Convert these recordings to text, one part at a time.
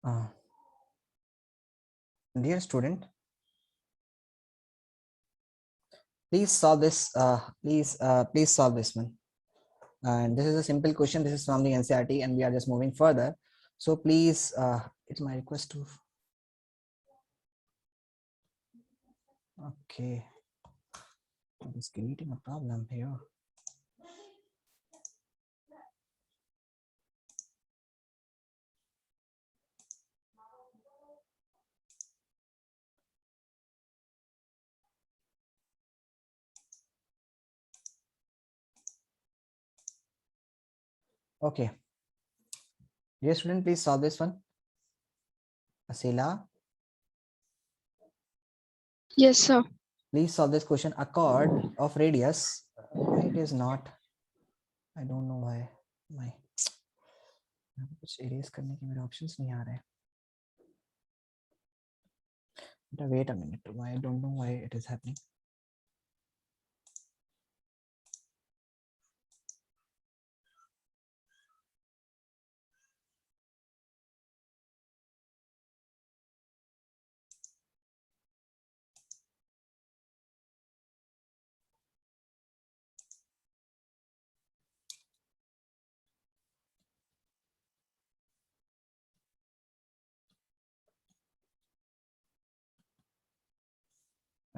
Uh, Dear student, please solve this. Please solve this one. And this is a simple question. This is from the NCERT, and we are just moving further. So please, it's my request to. Okay, I'm just creating a problem here. Okay, dear student, please solve this one. Asila, Yes, sir. please solve this question. A chord of radius. Why it is not? I don't know why. My कुछ erase करने के मेरे options नहीं आ रहे. Wait a minute. I don't know why it is happening.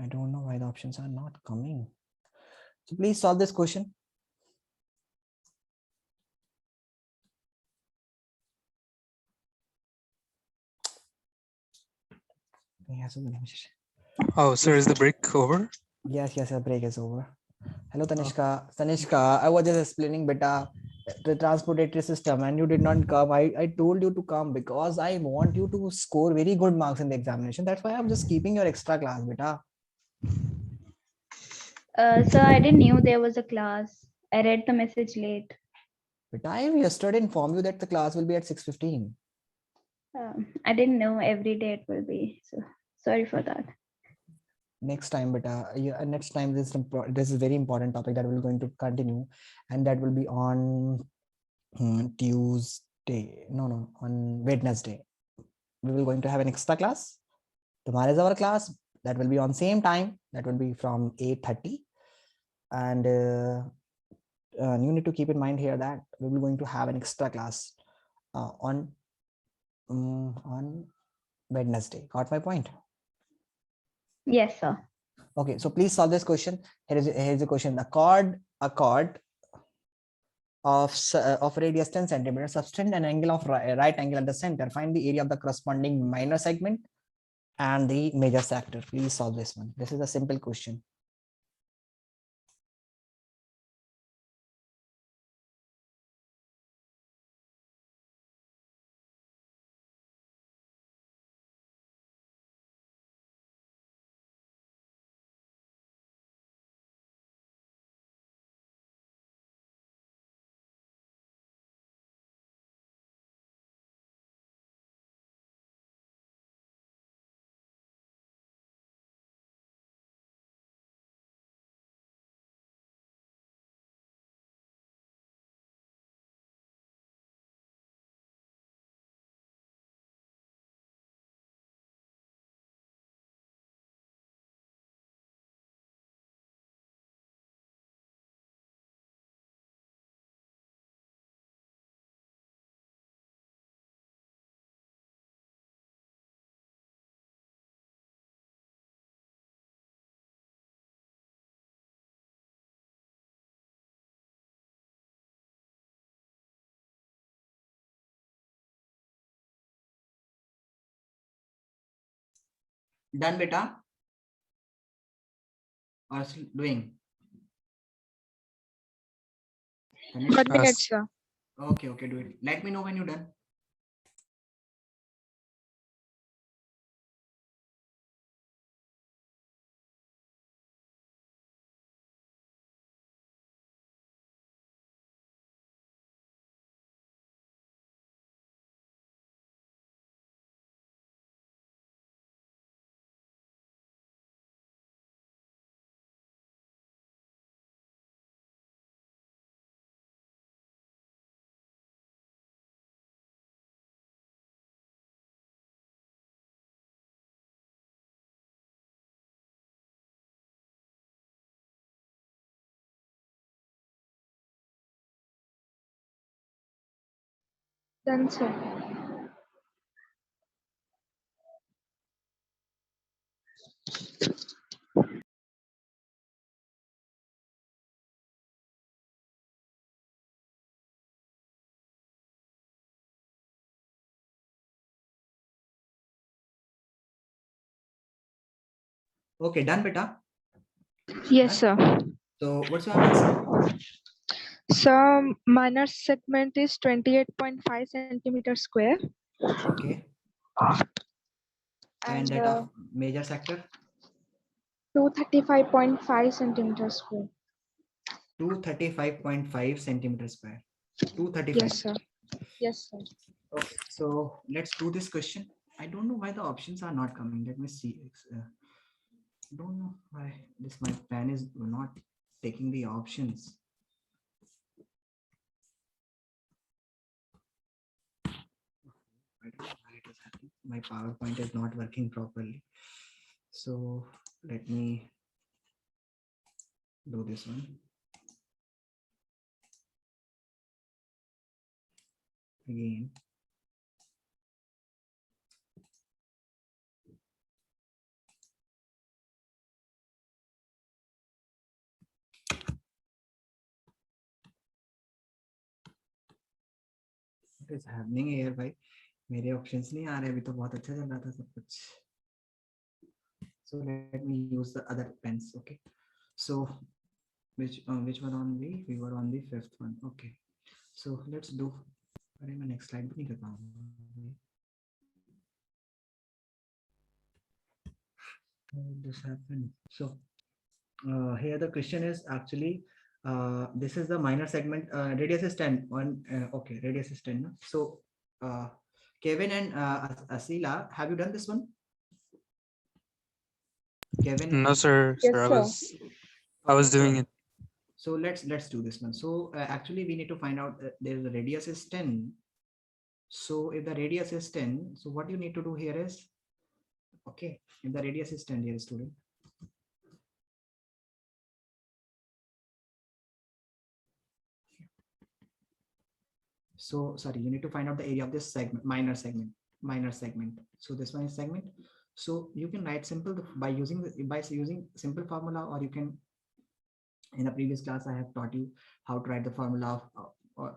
I don't know why the options are not coming. So please solve this question. Oh, sir, is the break over? Yes, the break is over. Hello, Tanishka. Tanishka, I was just explaining beta the transportatory system and you did not come. I told you to come because I want you to score very good marks in the examination. That's why I'm just keeping your extra class, beta. Sir, I didn't knew there was a class. I read the message late. Beta, I yesterday informed you that the class will be at 6:15. I didn't know every day it will be. So sorry for that. Next time, beta. Yeah, next time this is very important topic that we're going to continue, and that will be on Tuesday. No, on Wednesday. We will going to have an extra class. Tomorrow is our class. That will be on same time. That will be from 8:30. And you need to keep in mind here that we will going to have an extra class on Wednesday. Got my point? Yes, sir. Okay, so please solve this question. Here's the question. A chord of radius 10 centimeters subtend an angle of right angle at the center. Find the area of the corresponding minor segment and the major sector. Please solve this one. This is a simple question. Done, beta? Or still doing? 1 minute, sir. Okay, do it. Let me know when you're done. Done, sir. Okay, done, beta. Yes, sir. So what's your answer? So minor segment is 28.5 centimeter square. Okay. And And that of major sector? 235.5 centimeter square. 235.5 centimeter square. 235. Yes, sir. Yes, sir. Okay, so let's do this question. I don't know why the options are not coming. Let me see. Don't know why my pen is not taking the options. I don't know why it is happening. My PowerPoint is not working properly. So let me do this one again. What is happening here भाई? मेरे options नहीं आ रहे अभी तो बहुत अच्छा चल रहा था सब कुछ. So let me use the other pens. Okay. So which one on we were on the fifth one. Okay. So let's do. अरे मैं next slide भी नहीं कर पाऊंगा. How did this happen? So here the question is actually this is the minor segment. Radius is 10. Okay, radius is 10. So Kevin and Asila, have you done this one? Kevin? No, sir. Yes, Sir, sir. I was doing it. So let's do this one. So actually we need to find out there is a radius is 10. So if the radius is 10, so what you need to do here is, okay, if the radius is 10, dear student. So sorry, you need to find out the area of this segment, minor segment. So this one is segment. So you can write simple by using simple formula, or you can, in the previous class I have taught you how to write the formula of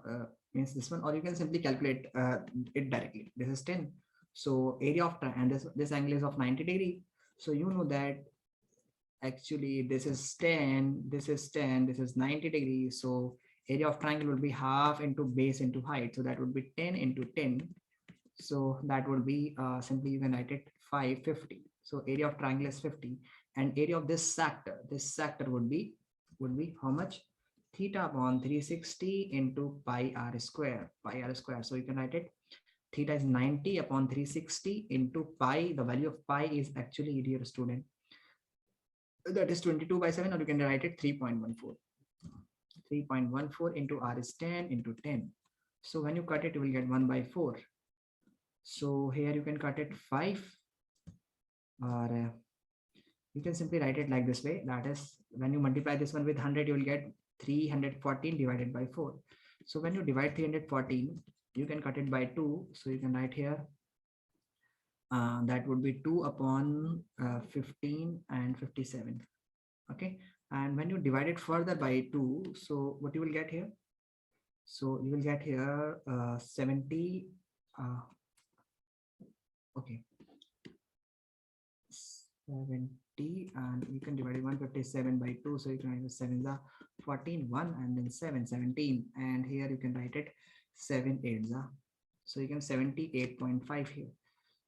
means this one, or you can simply calculate it directly. This is 10. So area of and this angle is of 90 degree. So you know that actually this is 10, this is 10, this is 90 degrees. So area of triangle will be half into base into height. So that would be 10 into 10. So that would be simply you can write it 550. So area of triangle is 50, and area of this sector would be how much? Theta upon 360 into pi r square. So you can write it theta is 90 upon 360 into pi. The value of pi is actually, dear student, that is 22/7, or you can write it 3.14. 3.14 into r is 10 into 10. So when you cut it, you will get 1/4. So here you can cut it 5, or you can simply write it like this way. That is, when you multiply this one with 100, you will get 314 divided by 4. So when you divide 314, you can cut it by 2. So you can write here that would be 2 upon 15 and 57. Okay. And when you divide it further by 2, so what you will get here? So you will get here 70. Okay. 70, and you can divide 157 by 2. So you can write 7 the 14, 1, and then 7, 17. And here you can write it 7, 8. So you can 78.5 here.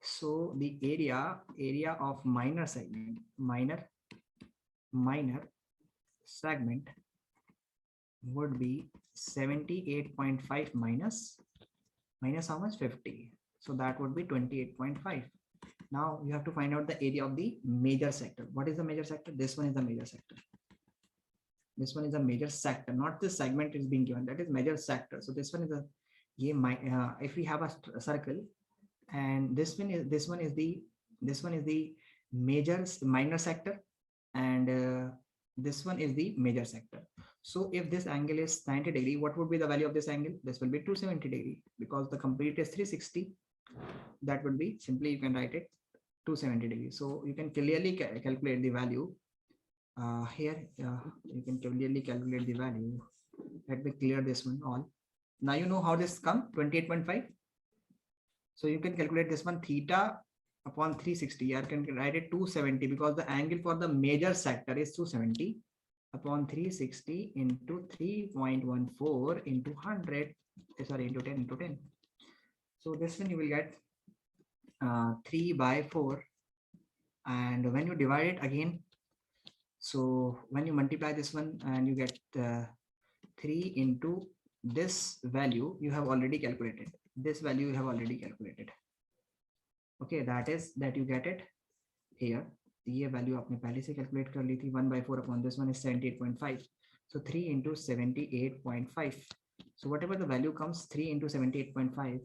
So the area of minor segment, minor segment would be 78.5 minus how much? 50. So that would be 28.5. Now you have to find out the area of the major sector. What is the major sector? This one is the major sector. This one is a major sector, not this segment is being given. That is major sector. So this one is a if we have a circle, and this one is the minor sector, and This one is the major sector. So if this angle is 90 degree, what would be the value of this angle? This will be 270 degree, because the complete is 360. That would be, simply you can write it 270 degrees. So you can clearly calculate the value. Here you can clearly calculate the value. Let me clear this one all. Now you know how this come, 28.5. So you can calculate this one, theta upon 360. I can write it 270, because the angle for the major sector is 270 upon 360 into 3.14 into 100, sorry, into 10 into 10. So this one you will get 3/4, and when you divide it again, so when you multiply this one and you get 3 into this value you have already calculated. This value you have already calculated. Okay, that is that you get it here. ये value आपने पहले से calculate कर ली थी. 1/4 upon this one is 78.5. So 3 into 78.5. So whatever the value comes, 3 into 78.5.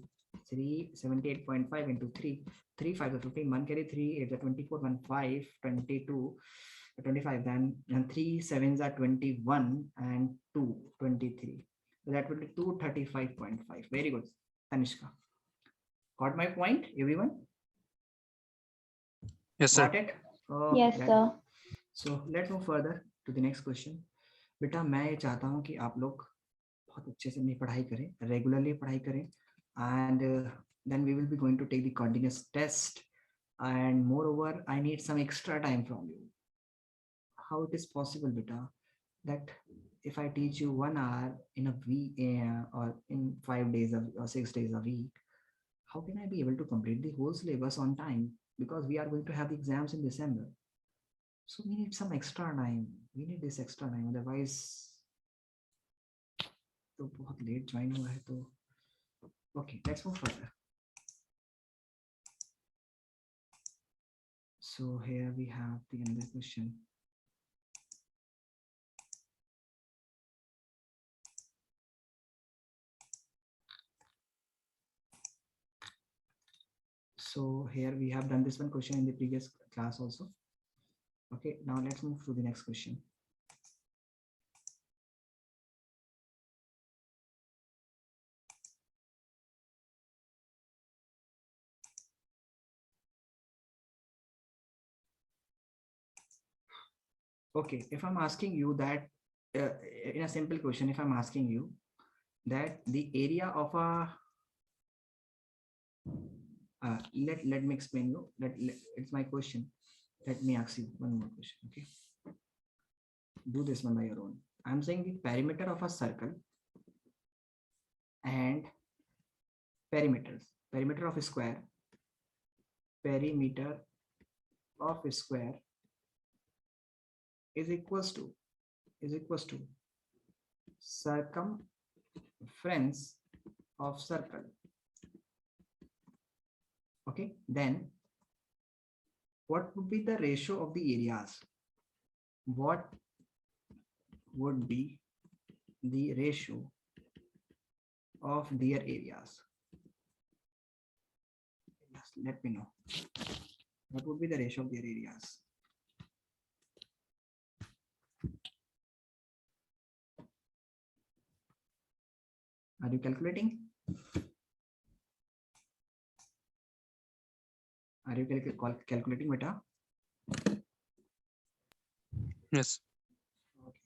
78.5 into 3. 3 5 are 15. 1 carry 3 8 are 24. 1 5 22 25. Then and 3 7s are 21 and 2 23. So that will be 235.5. Very good, Tanishka. Got my point, everyone? Yes, sir. Got it? Oh, Yes, that- sir. So let's move further to the next question. बेटा मैं ये चाहता हूँ कि आप लोग बहुत अच्छे से अपनी पढ़ाई करें, रेगुलरली पढ़ाई करें, and then we will be going to take the continuous test, and moreover I need some extra time from you. How it is possible, beta, that if I teach you 1 hour in a week or in 5 days or 6 days a week, how can I be able to complete the whole syllabus on time? Because we are going to have the exams in December. So we need some extra time. We need this extra time. Otherwise, तो बहुत late join हुआ है तो. Okay, let's move further. So here we have the another question. So here we have done this one question in the previous class also. Okay, now let's move to the next question. Okay, if I'm asking you that in a simple question, if I'm asking you that the area of a let me explain you. It's my question. Let me ask you one more question. Okay, do this one by your own. I'm saying the perimeter of a circle and perimeter of a square, perimeter of a square is equals to circumference of circle. Okay, then what would be the ratio of the areas? What would be the ratio of their areas? Yes, let me know. What would be the ratio of their areas? Are you calculating? Are you calculating, beta? Yes. Okay.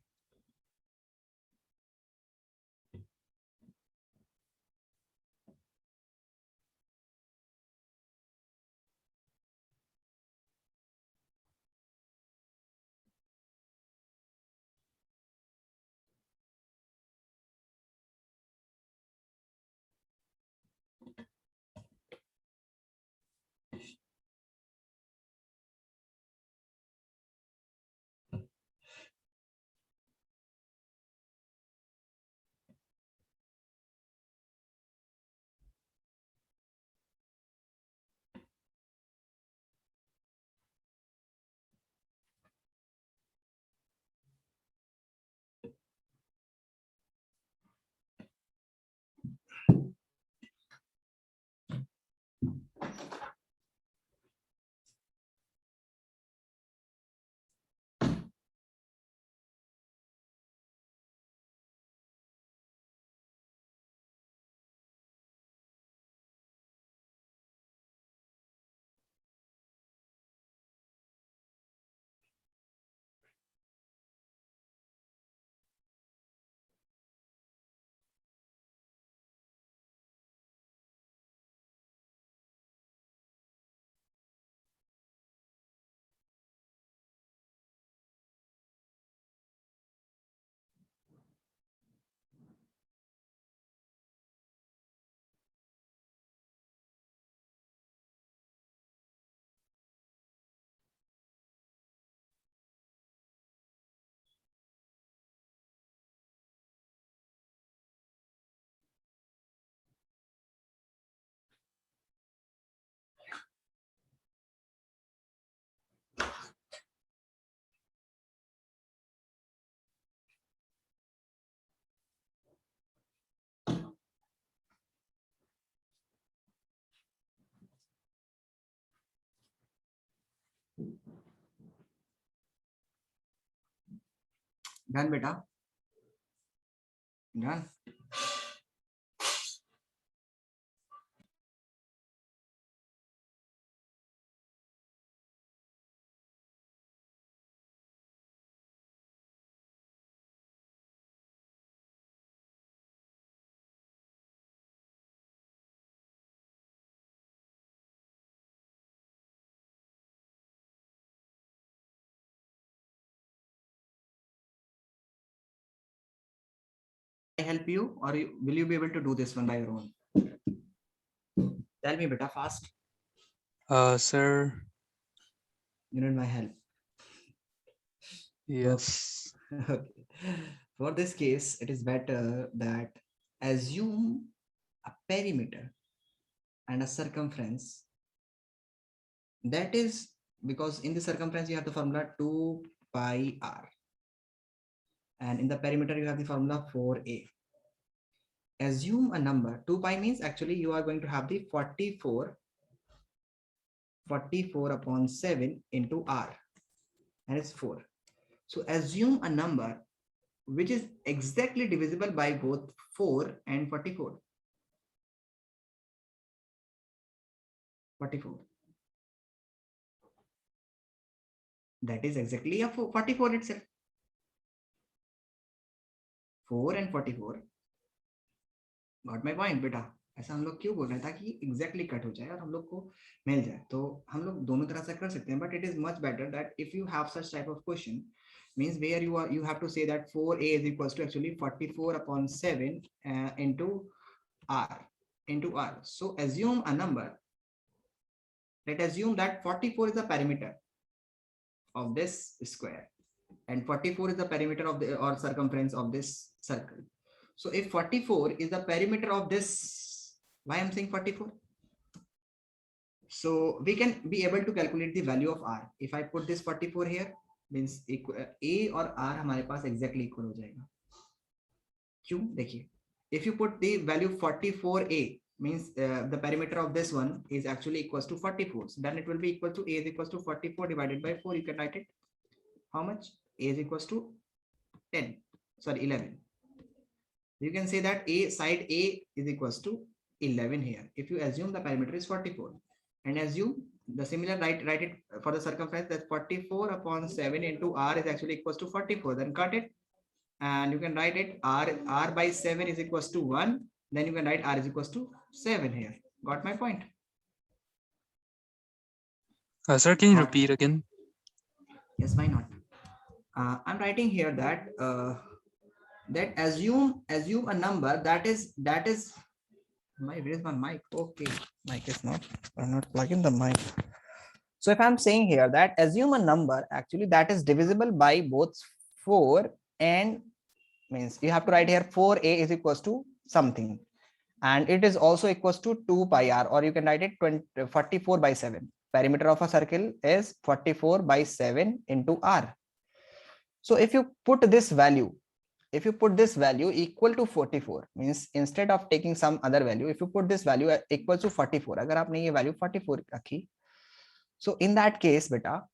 Done, beta. Done. I help you, or will you be able to do this one by your own? Tell me, beta, fast. Sir, You need my help. yes. Okay. For this case, it is better that assume a perimeter and a circumference. That is because in the circumference you have the formula 2 pi r, and in the perimeter you have the formula 4a. Assume a number. 2 pi means actually you are going to have the 44 upon 7 into r, and it's 4. So assume a number which is exactly divisible by both 4 and 44. 44. That is exactly a 44 itself. 4 and 44. Got my point, बेटा. ऐसा हम लोग क्यों बोल रहे हैं ताकि exactly cut हो जाए और हम लोग को मिल जाए. तो हम लोग दोनों तरह से कर सकते हैं, but it is much better that if you have such type of question means where you have to say that 4a is equals to actually 44 upon 7 into r. So assume a number. Let's assume that 44 is the perimeter of this square and 44 is the perimeter of the or circumference of this circle. So if 44 is the perimeter of this, why I'm saying 44? So we can be able to calculate the value of r. If I put this 44 here, means a और r हमारे पास exactly equal हो जाएगा. क्यों? देखिए, if you put the value 44a means the perimeter of this one is actually equals to 44. So then it will be equal to a is equals to 44 divided by 4. You can write it. How much? A is equals to 11. You can say that side a is equals to 11 here. If you assume the perimeter is 44 and assume the similar write it for the circumference, that 44 upon 7 into r is actually equals to 44. Then cut it and you can write it r by 7 is equals to 1. Then you can write r is equals to 7 here. Got my point? Sir, can you repeat again? Yes, why not? I'm writing here that that assume a number that is where's my mic? Okay, mic is not, I'm not plugging the mic. So if I'm saying here that assume a number actually that is divisible by both 4 and, means you have to write here 4a is equals to something, and it is also equals to 2 pi r, or you can write it 44 by 7. Perimeter of a circle is 44 by 7 into r. So if you put this value equal to 44, means instead of taking some other value, if you put this value equal to 44, अगर आपने ये value 44 रखी, so in that case beta,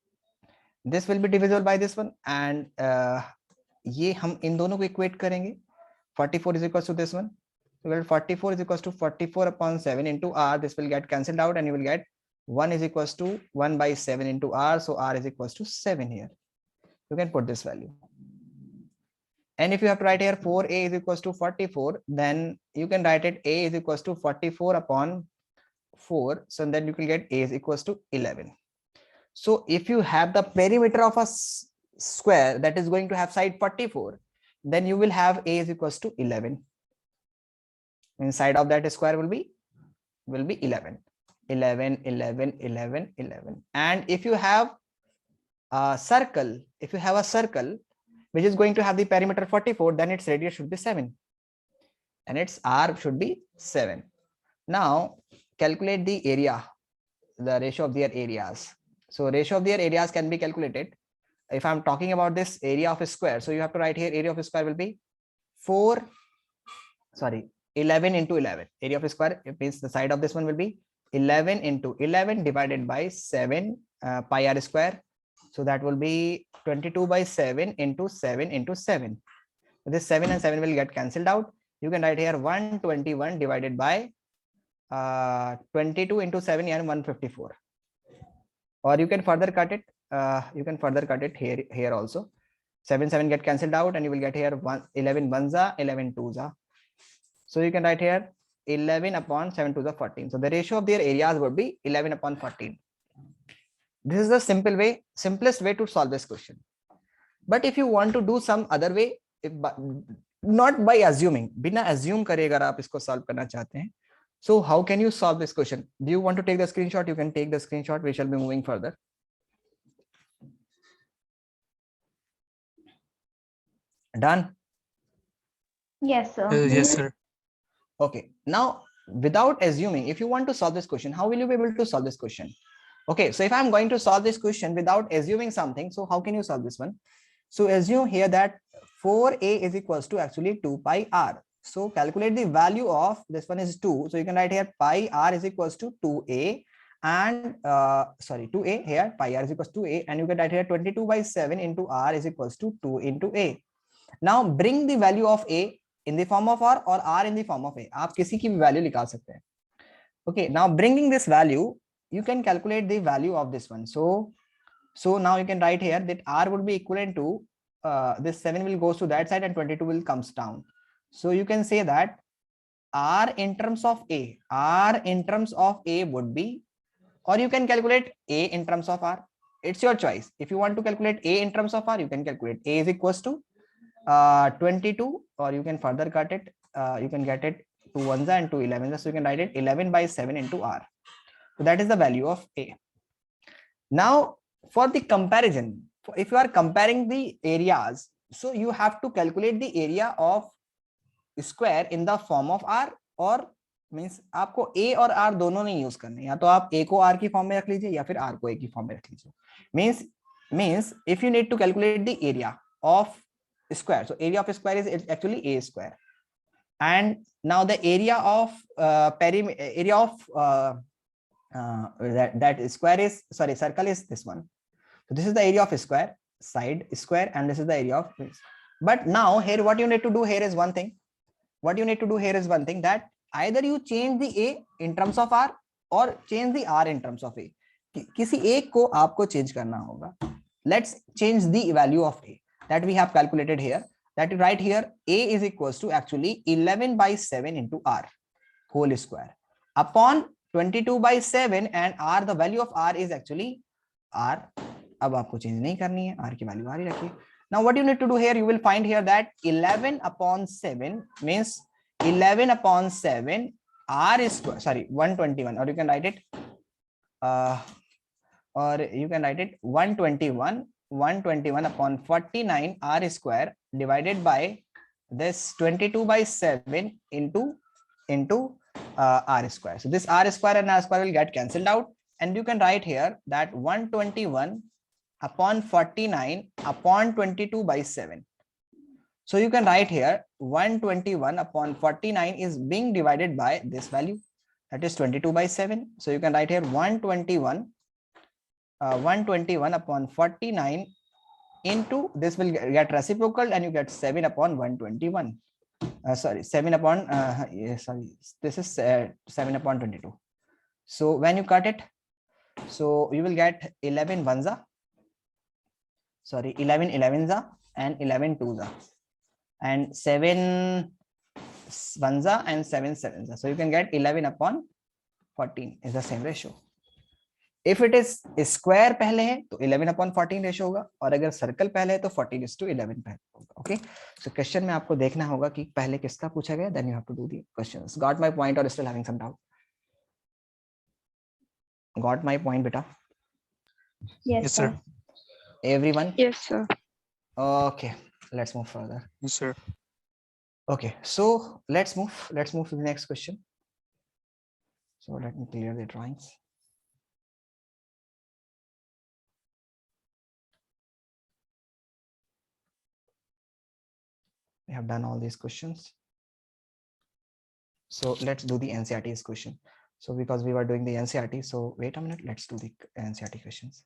this will be divisible by this one, and ये हम इन दोनों को equate करेंगे. 44 is equals to this one. Well, 44 is equals to 44 upon 7 into r. This will get cancelled out and you will get 1 is equals to 1 by 7 into r. So r is equals to 7 here. You can put this value. And if you have to write here 4a is equals to 44, then you can write it a is equals to 44 upon 4. So then you can get a is equals to 11. So if you have the perimeter of a square that is going to have side 44, then you will have a is equals to 11. Inside of that square will be 11. And if you have a circle, which is going to have the perimeter 44, then its radius should be 7 and its r should be 7. Now calculate the area, the ratio of their areas. So ratio of their areas can be calculated. If I'm talking about this area of a square, so you have to write here area of a square will be 11 into 11. Area of a square, it means the side of this one will be 11 into 11 divided by 7 pi r square. So that will be 22 by 7 into 7 into 7. So this 7 and 7 will get cancelled out. You can write here 121 divided by 22 into 7 and 154. Or you can further cut it. Here also. 7 get cancelled out, and you will get here 11 1 11 2. So you can write here 11 upon 7 to the 14. So the ratio of their areas would be 11 upon 14. This is the simplest way to solve this question. But if you want to do some other way, not by assuming, बिना assume करे अगर आप इसको solve करना चाहते हैं, so how can you solve this question? Do you want to take the screenshot? You can take the screenshot. We shall be moving further. Done? Yes, sir. Yes, sir. Okay. Now, without assuming, if you want to solve this question, how will you be able to solve this question? Okay. So if I'm going to solve this question without assuming something, so how can you solve this one? So assume here that 4a is equals to actually 2 pi r. So calculate the value of this one is 2. So you can write here pi r is equals to 2a and 2a here, pi r is equals to a, and you can write here 22 by 7 into r is equals to 2 into a. Now bring the value of a in the form of r or r in the form of a. आप किसी की भी value निकाल सकते हैं. Okay, now bringing this value, you can calculate the value of this one. So now you can write here that r would be equivalent to this 7 will goes to that side and 22 will comes down. So you can say that r in terms of a would be, or you can calculate a in terms of r. It's your choice. If you want to calculate a in terms of r, you can calculate a is equals to 22, or you can further cut it. You can get it 2 1s and 2 11s. So you can write it 11 by 7 into r. So that is the value of a. Now for the comparison, if you are comparing the areas, so you have to calculate the area of square in the form of r, or means आपको a और r दोनों नहीं use करने, या तो आप a को r की फॉर्म में रख लीजिए या फिर r को a की फॉर्म में रख लीजिए. Means if you need to calculate the area of square, so area of square is actually a square, and now the area of that square is, sorry, circle is this one. So this is the area of square, side square, and this is the area of base. But now here what you need to do here is one thing. That either you change the a in terms of r or change the r in terms of a. किसी एक को आपको change करना होगा. Let's change the value of a that we have calculated here. That right here a is equals to actually 11 by 7 into r whole square upon 22 by 7, and r, the value of r is actually r. अब आपको change नहीं करनी है, r की value r ही रखिए. Now what you need to do here, you will find here that 11 upon 7 means 11 upon 7 r is square, sorry, 121, or you can write it 121 upon 49 r square divided by this 22 by 7 into r square. So this r square and r square will get cancelled out, and you can write here that 121 upon 49 upon 22 by 7. So you can write here 121 upon 49 is being divided by this value, that is 22 by 7. So you can write here 121 upon 49 into this will get reciprocal, and you get 7 upon 121. Sorry, 7 upon this is 7 upon 22. So when you cut it, so you will get 11 1s, sorry, 11 11s and 11 2s, and 7 1s and 7 7s. So you can get 11 upon 14 is the same ratio. If it is square पहले है तो 11 upon 14 ratio होगा, और अगर circle पहले है तो 14:11 पहले होगा. ओके, सो क्वेश्चन में आपको देखना होगा कि पहले किसका पूछा गया, then you have to do the questions. Got my point और still having some doubt? Got my point बेटा? Yes, sir. Everyone? Yes, sir. Okay, let's move further. Yes, sir. Okay, so let's move to the next question. So let me clear the drawings. We have done all these questions. So let's do the NCERT's question. So because we were doing the NCERT, so wait a minute, let's do the NCERT questions.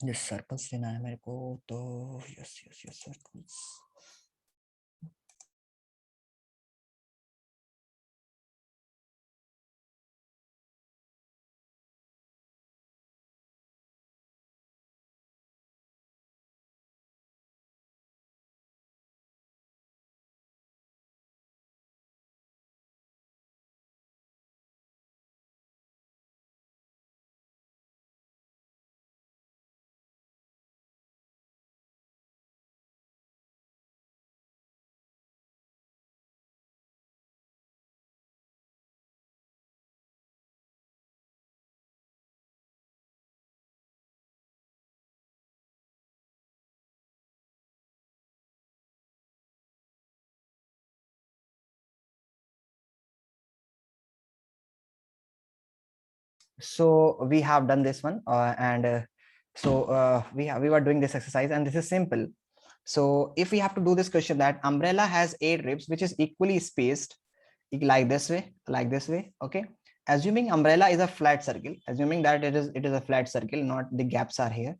Yes circles लेना है मेरे को, तो yes yes yes circles. So we have done this one, we were doing this exercise, and this is simple. So if we have to do this question, that umbrella has 8 ribs which is equally spaced like this way, okay. Assuming umbrella is a flat circle, assuming that it is a flat circle, not the gaps are here,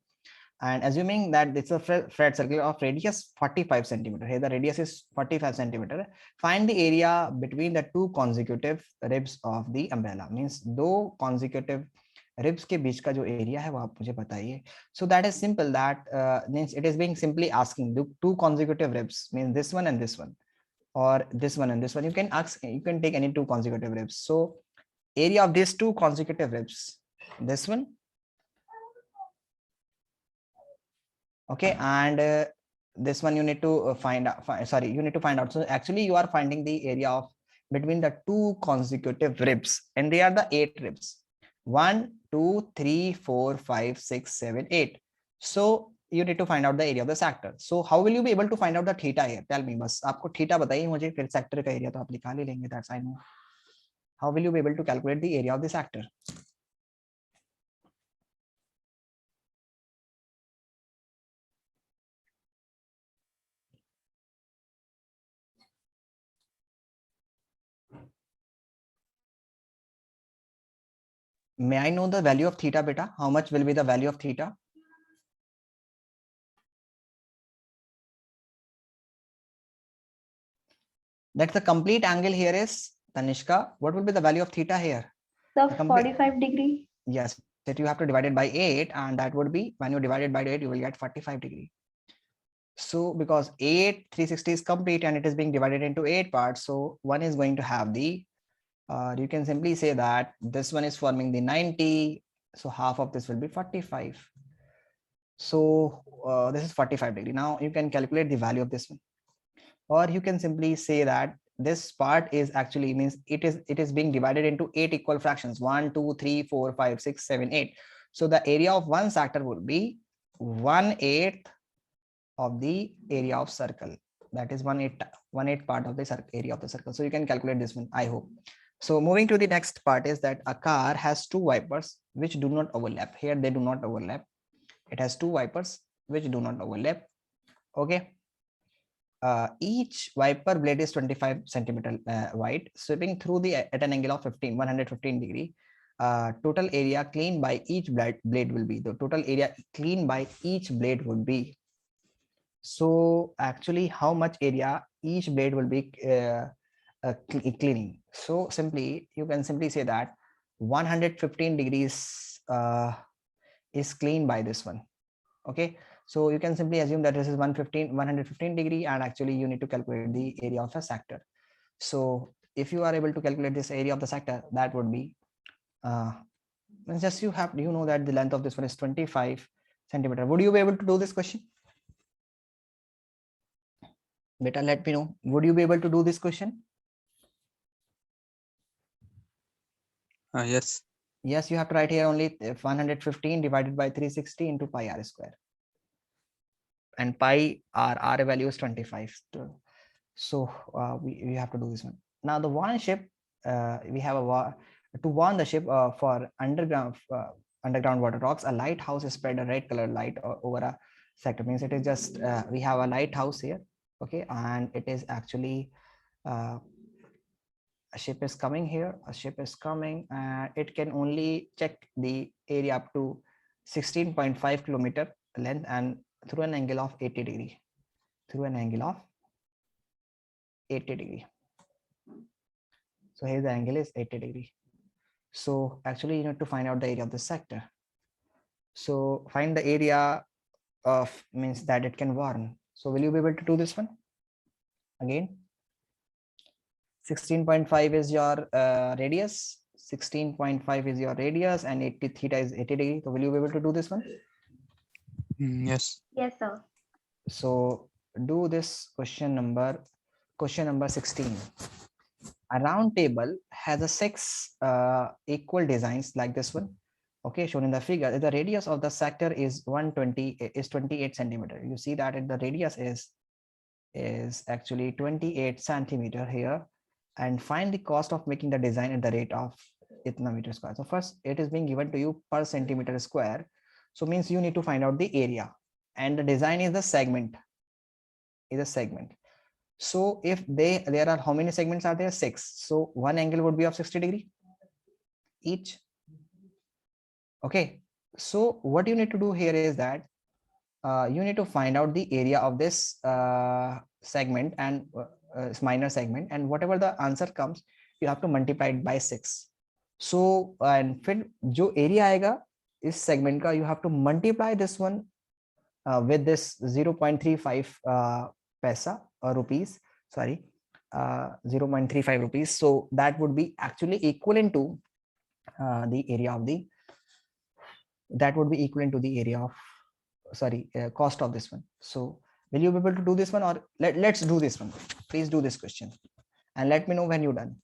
and assuming that it's a flat circle of radius 45 centimeter, here the radius is 45 centimeter, find the area between the two consecutive ribs of the umbrella, means दो consecutive ribs के बीच का जो area है वो आप मुझे बताइए. So that is simple, that means it is being simply asking the two consecutive ribs, means this one and this one, or this one and this one. You can ask, you can take any two consecutive ribs. So area of these two consecutive ribs, this one, okay, and this one you need to find out, you need to find out. So actually you are finding the area of between the two consecutive ribs, and they are the 8 ribs, 1 2 3 4 5 6 7 8. So you need to find out the area of the sector. So how will you be able to find out the theta here? Tell me, बस आपको theta बताइए मुझे, फिर sector का area तो आप निकाल ही लेंगे, that's I know. How will you be able to calculate the area of the sector? May I know the value of theta, beta? How much will be the value of theta? That's the complete angle here is, Tanishka. What will be the value of theta here? So The complete- 45 degree. Yes, that you have to divide it by 8, and that would be, when you divide it by 8, you will get 45 degree. So because 8, 360 is complete and it is being divided into 8 parts, so one is going to have the, you can simply say that this one is forming the 90, so half of this will be 45. So this is 45 degree. Now you can calculate the value of this one, or you can simply say that this part is actually, means it is being divided into 8 equal fractions, 1 2 3 4 5 6 7 8. So the area of one sector would be 1/8 of the area of circle, that is 1/8 part of the area of the circle. So you can calculate this one, I hope. So moving to the next part is that a car has two wipers which do not overlap. Here they do not overlap. It has two wipers which do not overlap, okay. Each wiper blade is 25 centimeter wide, sweeping through the at an angle of 115 degree. Total area cleaned by each blade will be, the total area cleaned by each blade would be. So actually how much area each blade will be cleaning? So simply you can simply say that 115 degrees is cleaned by this one, okay. So you can simply assume that this is 115 degree, and actually you need to calculate the area of a sector. So if you are able to calculate this area of the sector, that would be just you know that the length of this one is 25 centimeter. Would you be able to do this question? Beta, let me know. Would you be able to do this question? Yes. Yes, you have to write here only 115 divided by 360 into pi r square. And pi r value is 25. So we have to do this one. Now the warn ship, we have to warn the ship for underground water rocks. A lighthouse is spread a red color light over a sector, means it is just we have a lighthouse here, okay, and it is actually a ship is coming here, a ship is coming, and it can only check the area up to 16.5 kilometer length and through an angle of 80 degree. Through an angle of 80 degree. So here the angle is 80 degree. So actually you need to find out the area of the sector. So find the area of means that it can warn. So will you be able to do this one? Again, 16.5 is your radius, 16.5 is your radius, and 80 theta is 80 degree. So will you be able to do this one? Yes. Yes, sir. So do this question number 16. A round table has a 6 equal designs like this one. Okay, shown in the figure. The radius of the sector is 28 centimeter. You see that the radius is actually 28 centimeter here, and find the cost of making the design at the rate of itna meter square. So first it is being given to you per centimeter square. So means you need to find out the area, and the design is the segment. So if there are how many segments are there? 6. So one angle would be of 60 degree each. Okay. So what you need to do here is that you need to find out the area of this segment and minor segment, and whatever the answer comes, you have to multiply it by 6. So and फिर जो area आएगा इस segment का, you have to multiply this one with this 0.35 paisa or rupees, sorry, 0.35 rupees. So that would be actually equivalent to the area of the, that would be equivalent to the area of, sorry, cost of this one. So will you be able to do this one, or let's do this one? Please do this question and let me know when you're done.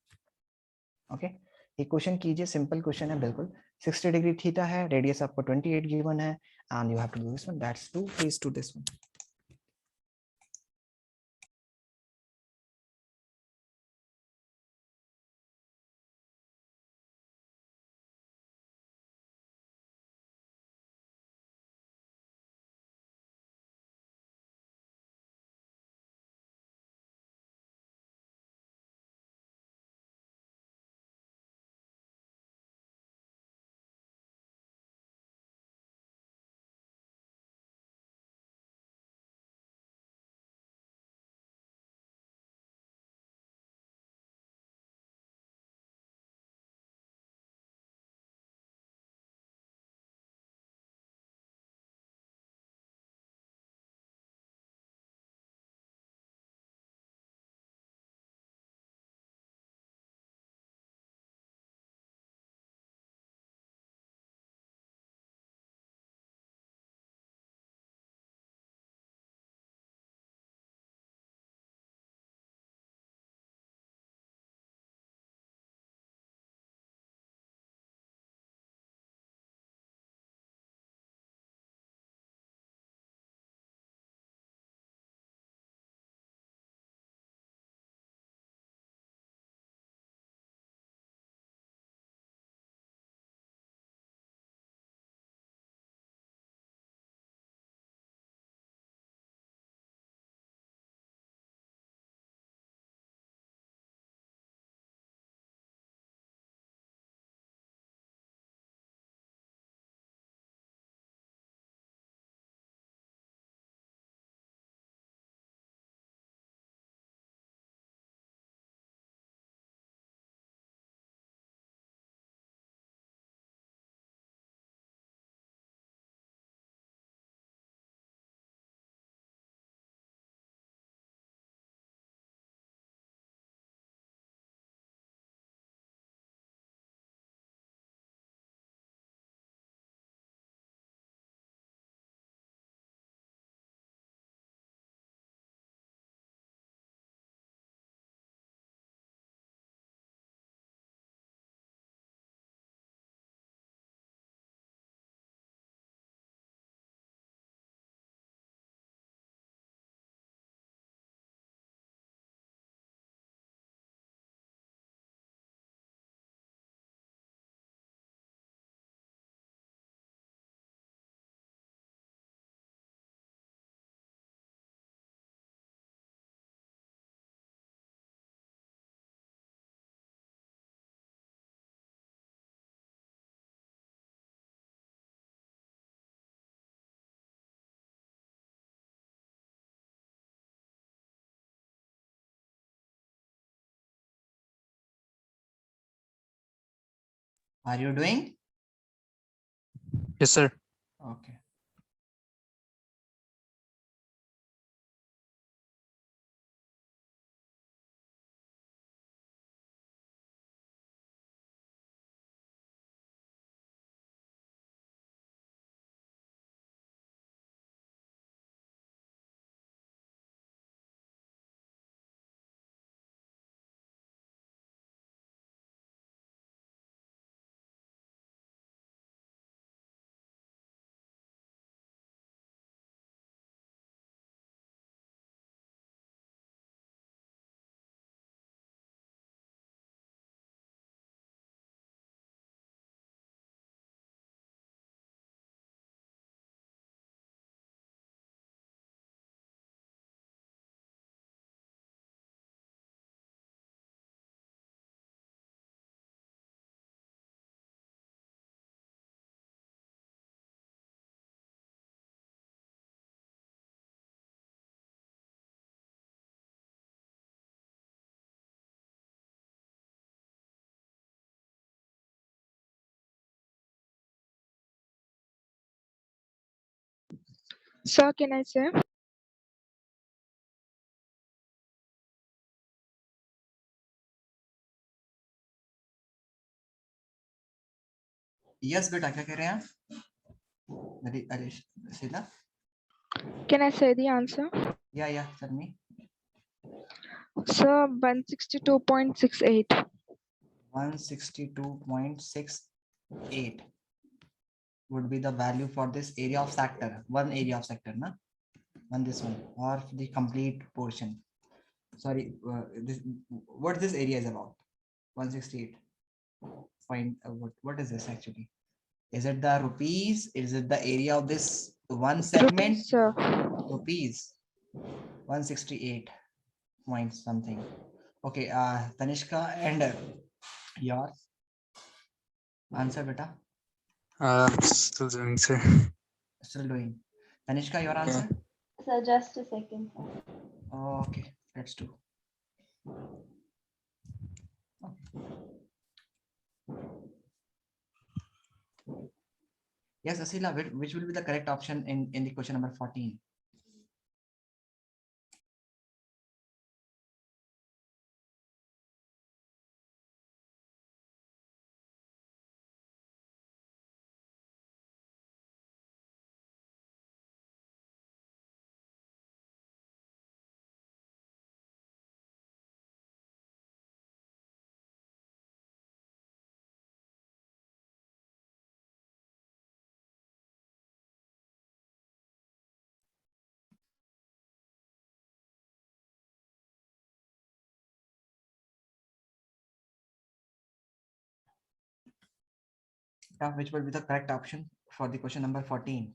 Okay, एक question कीजिए, simple question है बिल्कुल. 60 degree theta है, radius आपको 28 given है, and you have to do this one. That's 2. Please do this one. Are you doing? Yes, sir. Okay. Sir, can I say? Yes, बेटा क्या कह रहे हैं आप? अरे Sheila? Can I say the answer? Yeah, tell me. Sir, 162.68. 162.68 would be the value for this area of sector. One area of sector, na? This one, or the complete portion. Sorry, what this area is about? 168. Find what is this actually? Is it the rupees? Is it the area of this one segment? Rupees, sir. Rupees. 168 point something. Okay, Tanishka, and your answer, beta. Still doing, sir. Still doing. Tanishka, your answer? So just a second. Okay, let's do. Yes, Asila, which will be the correct option in the question number 14? Which will be the correct option for the question number 14?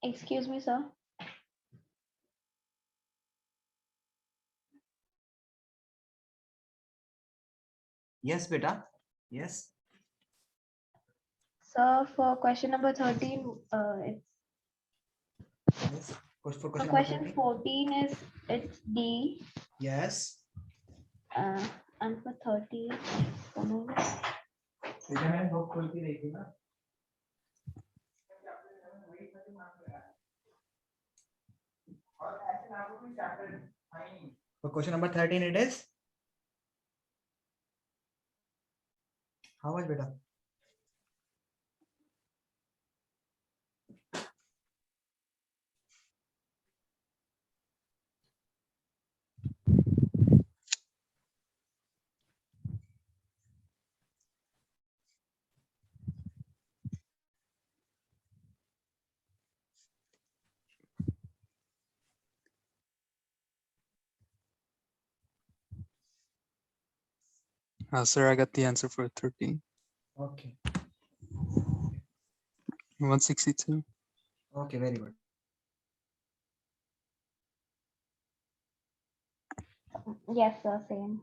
Excuse me, sir. Yes, beta. Yes. Sir, for question number 13, it's Yes. For for question number question 13. 14 is it's D, Yes. and for 30, one moment. बेटा मैंने book खोल के देखी ना. For question number 13, it is how much, beta? Sir, I got the answer for 13. Okay. 162. Okay, very good. Yes, sir, same.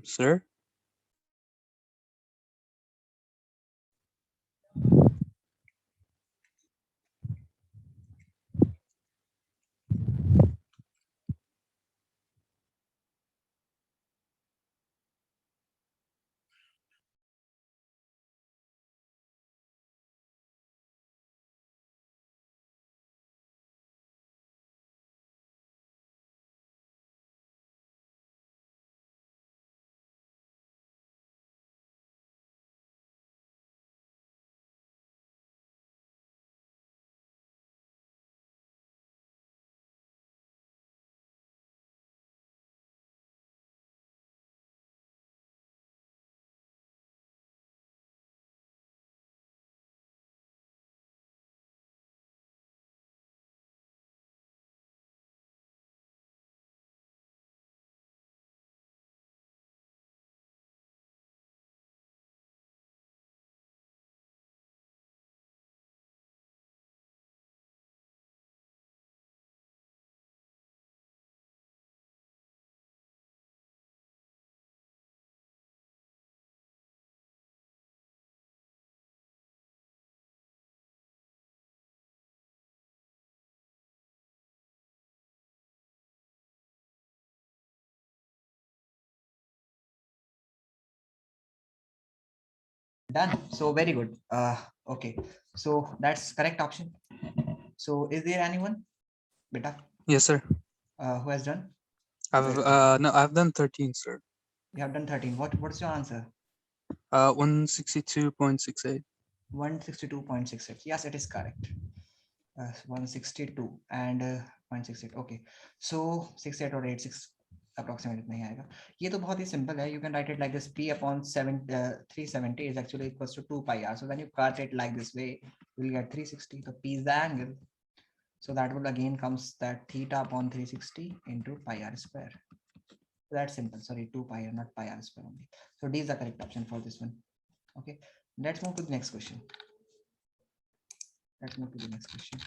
Sir, Done. So very good. Okay. So that's correct option. So is there anyone, beta, yes, sir. who has done? I've done 13, sir. You have done 13. What's your answer? 162.68. 162.68. Yes, it is correct. 162 and 0.68. Okay. So 68 or 86 approximate नहीं आएगा. ये तो बहुत ही simple है. You can write it like this. P upon 370 is actually equals to 2 pi r. So when you cut it like this way, you will get 360. So P is the angle. So that will again comes that theta upon 360 into pi r square. That's simple. Sorry, 2 pi r, not pi r square only. So D is the correct option for this one. Okay. Let's move to the next question. Let's move to the next question.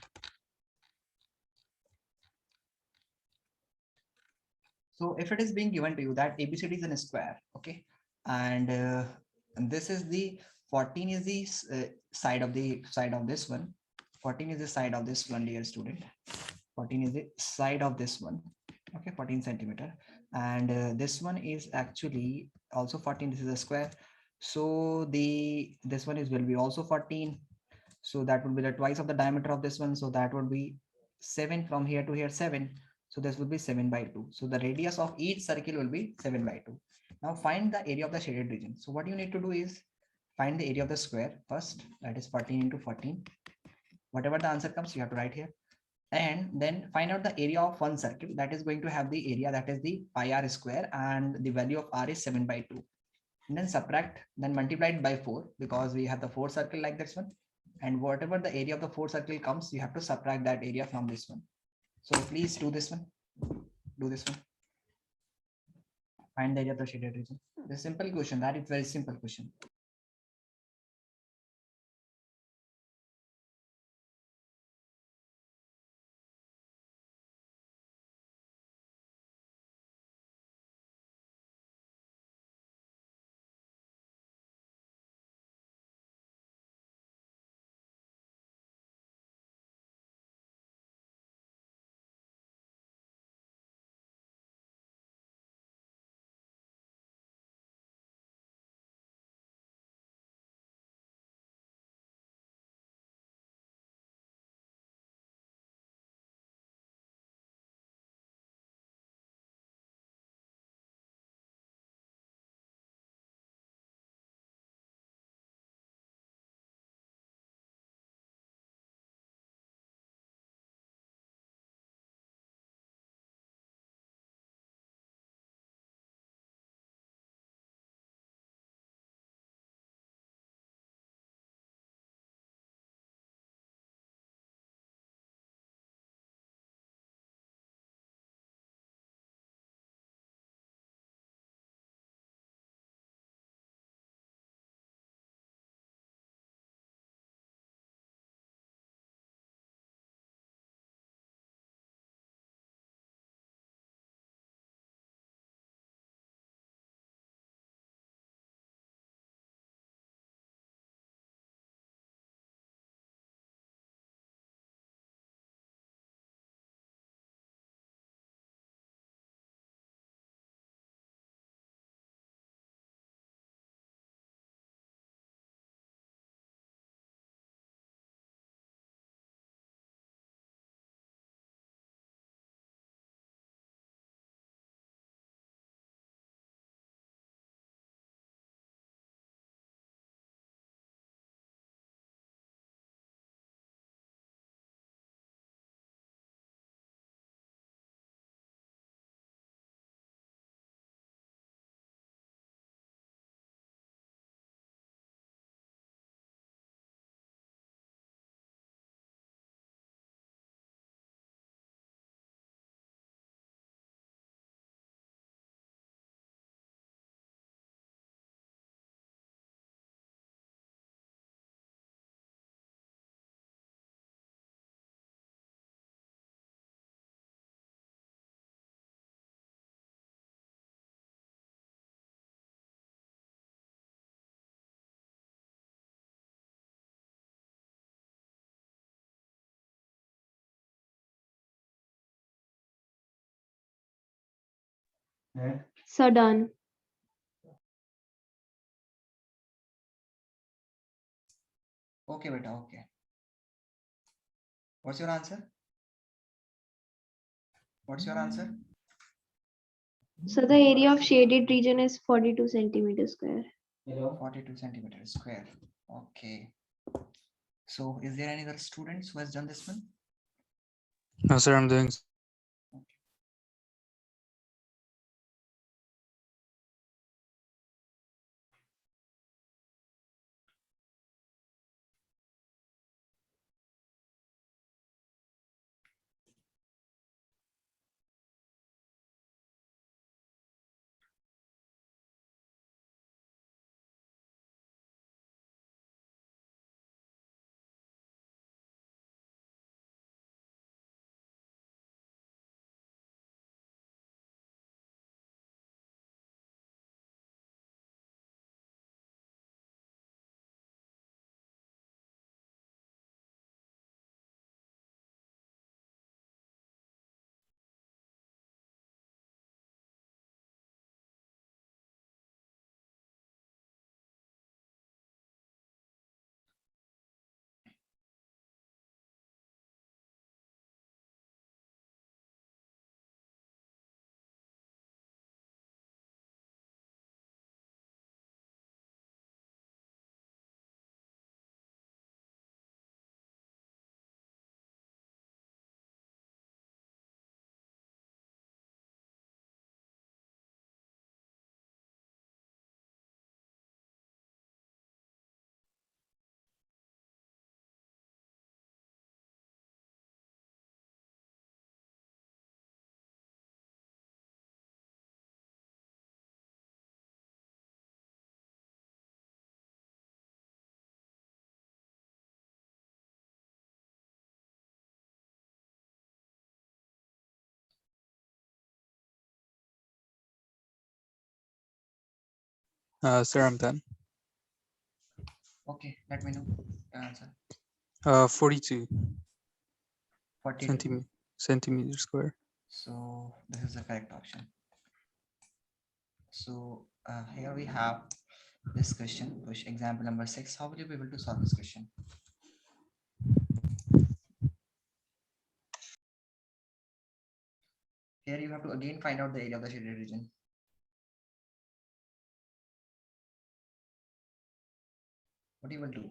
So if it is being given to you that ABCD is in a square, okay, and this is the 14 is the side of this one. 14 is the side of this one, dear student. 14 is the side of this one, Okay, 14 centimeter. And this one is actually also 14. This is a square. So this one is will be also 14. So that would be the twice of the diameter of this one. So that would be 7 from here to here, 7. So this would be 7 by 2. So the radius of each circle will be 7 by 2. Now find the area of the shaded region. So what you need to do is find the area of the square first, that is 14 into 14. Whatever the answer comes, you have to write here. And then find out the area of one circle that is going to have the area, that is the pi r square, and the value of r is 7 by 2. And then subtract, then multiply it by 4 because we have the 4 circle like this one. And whatever the area of the 4 circle comes, you have to subtract that area from this one. So please do this one. Do this one. Find the area of the shaded region. The simple question, that is very simple question. So done. Okay, beta, okay. What's your answer? What's your answer? So the area of shaded region is 42 centimeters square. 42 centimeters square. Okay. So is there any other students who has done this one? No, sir, I'm doing Sir, I'm done. Okay, let me know the answer. 42 42. centimeter square. So this is the correct option. So here we have this question, example number 6. How will you be able to solve this question? Here you have to again find out the area of the shaded region. What you will do?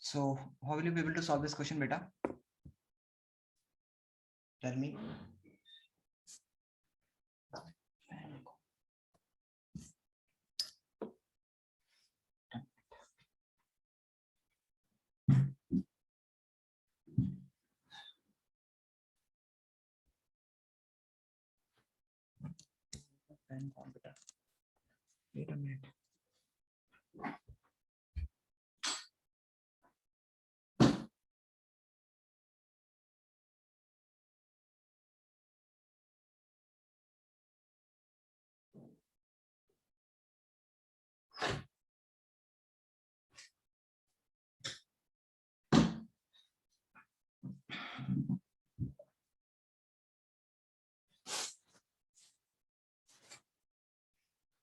So how will you be able to solve this question, beta? Tell me. Wait a minute.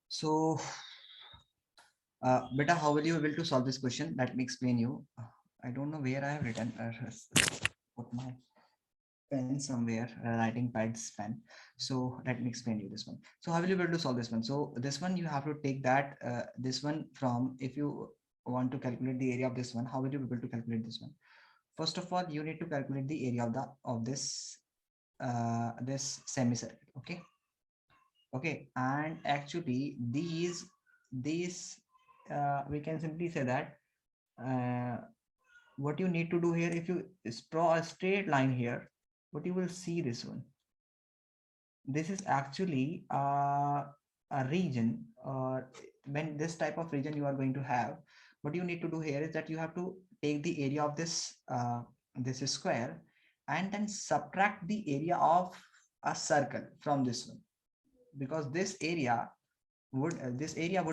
So, beta, how will you be able to solve this question? Let me explain you. I don't know where I have written. Put my pen somewhere, writing pad's pen. So let me explain you this one. So how will you be able to solve this one? So this one you have to take that this one from, if you want to calculate the area of this one, how will you be able to calculate this one? First of all, you need to calculate the area of this this semicircle. Okay, and actually these we can simply say that what you need to do here, if you draw a straight line here, what you will see, this one, this is actually a region, or when this type of region you are going to have, what you need to do here is that you have to take the area of this this square and then subtract the area of a circle from this one, because this area would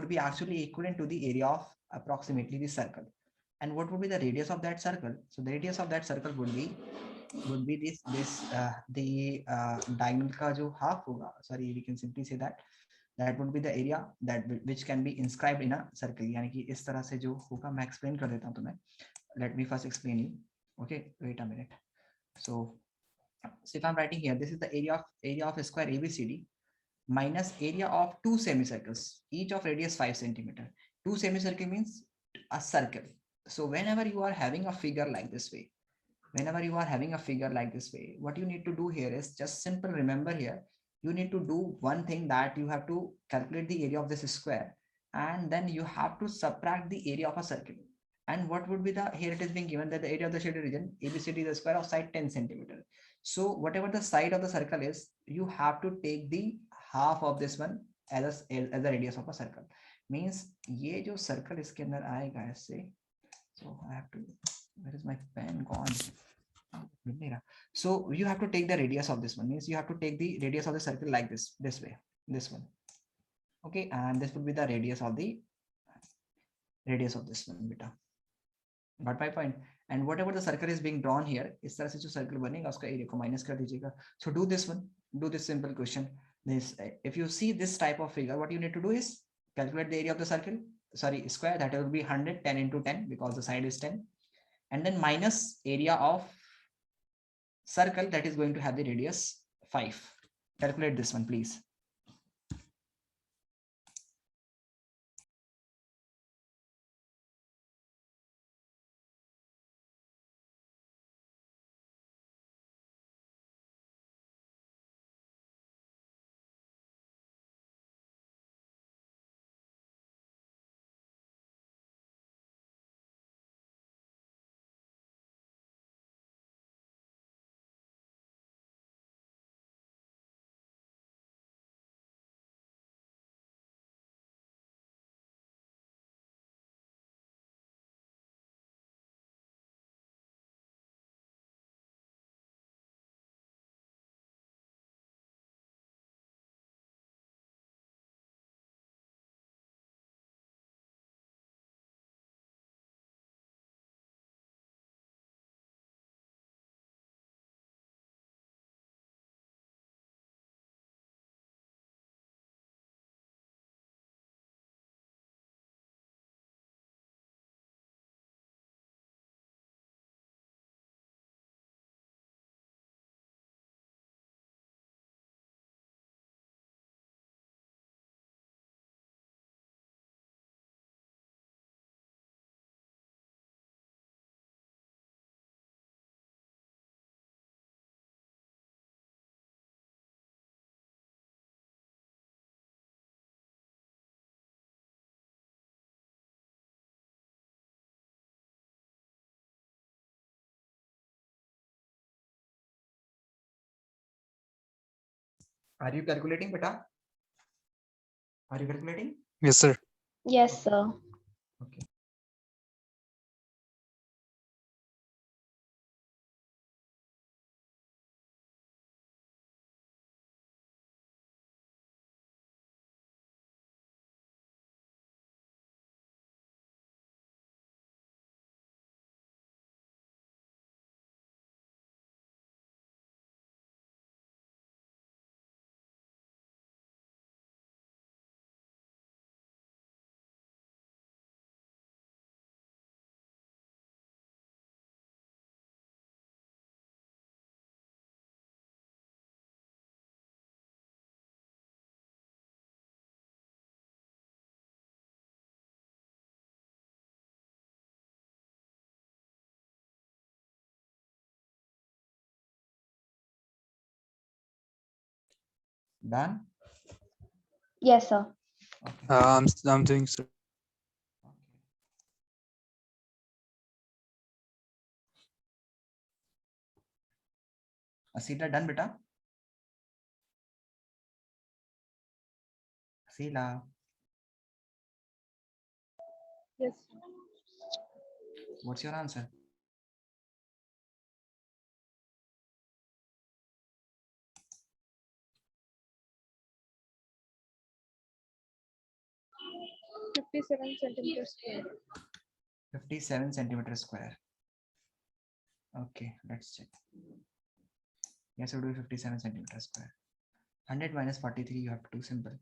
be actually equivalent to the area of approximately the circle. And what would be the radius of that circle? So the radius of that circle would be the diagonal ka jo half hoga, sorry, we can simply say that would be the area that which can be inscribed in a circle. यानी कि इस तरह से जो होगा, मैं explain कर देता हूँ तुम्हें. Let me first explain you. Okay, wait a minute. So if I'm writing here, this is the area of a square ABCD minus area of two semicircles, each of radius 5 centimeter. Two semicircle means a circle. So whenever you are having a figure like this way, what you need to do here is just simple, remember here, you need to do one thing, that you have to calculate the area of this square, and then you have to subtract the area of a circle. And what would be the, here it is being given that the area of the shaded region ABCD is the square of side 10 centimeter. So whatever the side of the circle is, you have to take the half of this one as a radius of a circle. Means ये जो circle इसके अंदर आएगा ऐसे, so I have to, where is my pen gone? So you have to take the radius of this one, means you have to take the radius of the circle like this way, this one. Okay, and this would be the radius of this one, beta. Got my point? And whatever the circle is being drawn here, इस तरह से जो circle बनेगा उसका area को minus कर दीजिएगा. So do this one, do this simple question. this, if you see this type of figure, what you need to do is calculate the area of the circle, sorry, square, that will be 100, 10 into 10 because the side is 10, and then minus area of circle that is going to have the radius 5. Calculate this one, please. Are you calculating, beta? Are you calculating? Yes, sir. Yes, sir. Okay. Done? Yes, sir. Okay. I'm doing, sir. Okay. Asila, done, beta? Asila, Yes. what's your answer? .57 centimeters square. 57 centimeters square. Okay, let's check. Yes, it will be 57 centimeters square. 100 minus 43, you have to do simple.